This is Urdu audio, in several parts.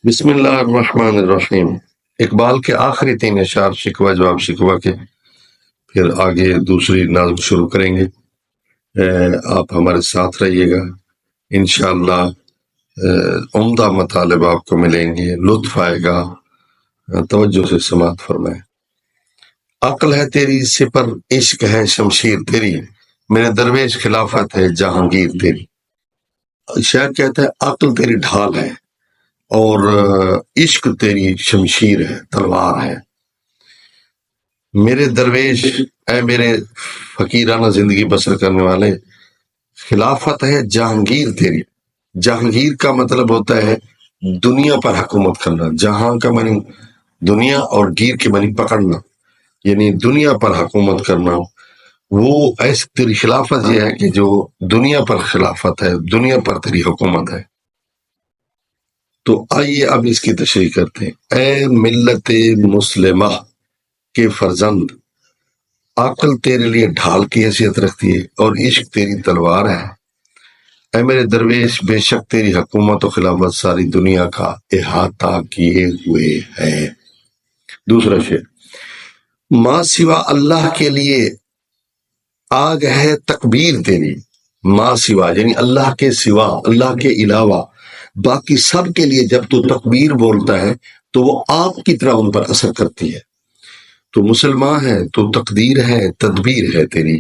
بسم اللہ الرحمن الرحیم۔ اقبال کے آخری 3 اشعار شکوہ جواب شکوہ کے، پھر آگے دوسری نظم شروع کریں گے۔ آپ ہمارے ساتھ رہیے گا، انشاءاللہ عمدہ مطالب آپ کو ملیں گے، لطف آئے گا، توجہ سے سماعت فرمائیں۔ عقل ہے تیری سپر، عشق ہے شمشیر تیری، میرے درویش خلافت ہے جہانگیر تیری۔ شاعر کہتا ہے عقل تیری ڈھال ہے اور عشق تیری شمشیر ہے، تلوار ہے۔ میرے درویش، اے میرے فقیرانہ زندگی بسر کرنے والے، خلافت ہے جہانگیر تیری۔ جہانگیر کا مطلب ہوتا ہے دنیا پر حکومت کرنا، جہاں کا معنی دنیا اور گیر کے معنی پکڑنا، یعنی دنیا پر حکومت کرنا۔ وہ ایسی تیری خلافت یہ ہے کہ جو دنیا پر خلافت ہے، دنیا پر تیری حکومت ہے۔ تو آئیے اب اس کی تشریح کرتے ہیں۔ اے ملت مسلمہ کے فرزند، عقل تیرے لیے ڈھال کی حیثیت رکھتی ہے اور عشق تیری تلوار ہے۔ اے میرے درویش، بے شک تیری حکومت و خلافت ساری دنیا کا احاطہ کیے ہوئے ہے۔ دوسرا شعر، ماں سوا اللہ کے لیے آگ ہے تکبیر تیری۔ ماں سوا یعنی اللہ کے سوا، اللہ کے علاوہ باقی سب کے لیے جب تو تکبیر بولتا ہے تو وہ آگ کی طرح ان پر اثر کرتی ہے۔ تو مسلمان ہے تو تقدیر ہے، تدبیر ہے تیری۔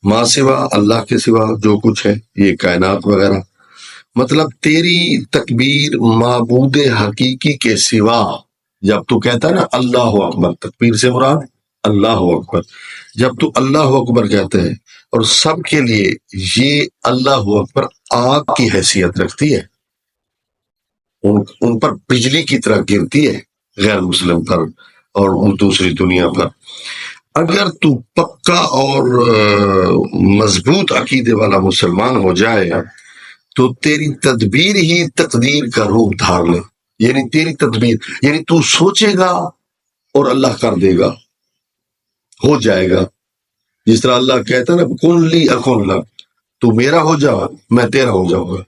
ماں سوا، اللہ کے سوا جو کچھ ہے، یہ کائنات وغیرہ، مطلب تیری تکبیر معبود حقیقی کے سوا، جب تو کہتا ہے نا اللہ اکبر، تکبیر سے مراد اللہ اکبر، جب تو اللہ اکبر کہتا ہے اور سب کے لیے یہ اللہ اکبر آگ کی حیثیت رکھتی ہے، ان پر بجلی کی طرح گرتی ہے، غیر مسلم پر اور دوسری دنیا پر۔ اگر تو پکا اور مضبوط عقیدے والا مسلمان ہو جائے تو تیری تدبیر ہی تقدیر کا روپ دھار لے، یعنی تیری تدبیر یعنی تو سوچے گا اور اللہ کر دے گا، ہو جائے گا۔ جس طرح اللہ کہتا ہے نا کن لی اکن لک، تو میرا ہو جا میں تیرا ہو جاؤں گا۔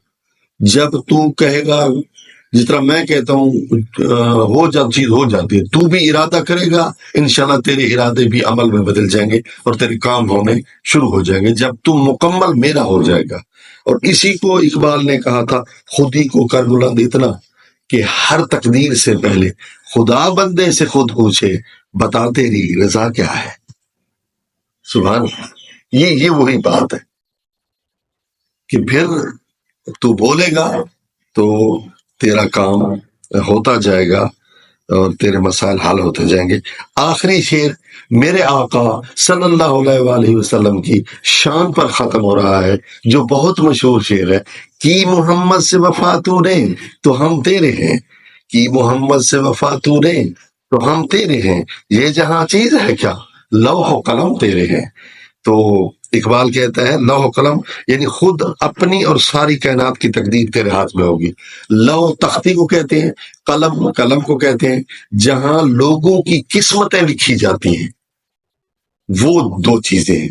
جب تو کہے گا، جس طرح میں کہتا ہوں ہو جا چیز ہو جاتی ہے، تو بھی ارادہ کرے گا، انشاءاللہ تیرے ارادے بھی عمل میں بدل جائیں گے اور تیرے کام ہونے شروع ہو جائیں گے جب تو مکمل میرا ہو جائے گا۔ اور اسی کو اقبال نے کہا تھا، خود ہی کو کر بلند اتنا کہ ہر تقدیر سے پہلے خدا بندے سے خود پوچھے، بتا تیری رضا کیا ہے۔ سبحان اللہ، یہ وہی بات ہے کہ پھر تو بولے گا تو تیرا کام ہوتا جائے گا اور تیرے مسائل حل ہوتے جائیں گے۔ آخری شعر میرے آقا صلی اللہ علیہ وآلہ وسلم کی شان پر ختم ہو رہا ہے، جو بہت مشہور شعر ہے، کی محمد سے وفا تو نے تو ہم تیرے ہیں، کی محمد سے وفا تو نے تو ہم تیرے ہیں، یہ جہاں چیز ہے کیا لوح و قلم تیرے ہیں۔ تو اقبال کہتا ہے لوح و قلم یعنی خود اپنی اور ساری کائنات کی تقدیر تیرے ہاتھ میں ہوگی۔ لوح تختی کو کہتے ہیں، قلم کو کہتے ہیں، جہاں لوگوں کی قسمتیں لکھی جاتی ہیں، وہ 2 چیزیں ہیں۔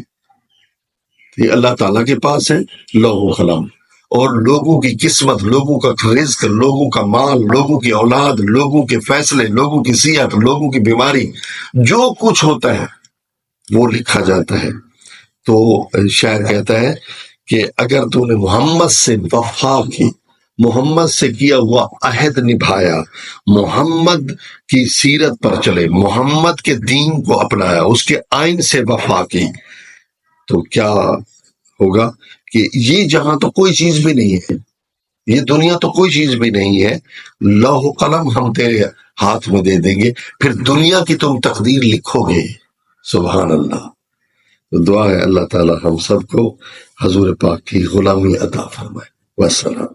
یہ اللہ تعالیٰ کے پاس ہے لوح و قلم، اور لوگوں کی قسمت، لوگوں کا رزق، لوگوں کا مال، لوگوں کی اولاد، لوگوں کے فیصلے، لوگوں کی صحت، لوگوں کی بیماری، جو کچھ ہوتا ہے وہ لکھا جاتا ہے۔ تو شاعر کہتا ہے کہ اگر تو نے محمد سے وفا کی، محمد سے کیا ہوا عہد نبھایا، محمد کی سیرت پر چلے، محمد کے دین کو اپنایا، اس کے آئین سے وفا کی، تو کیا ہوگا کہ یہ جہاں تو کوئی چیز بھی نہیں ہے، یہ دنیا تو کوئی چیز بھی نہیں ہے، لوح و قلم ہم تیرے ہاتھ میں دے دیں گے، پھر دنیا کی تم تقدیر لکھو گے۔ سبحان اللہ۔ تو دعا ہے اللہ تعالی ہم سب کو حضور پاک کی غلامی عطا فرمائے۔ والسلام۔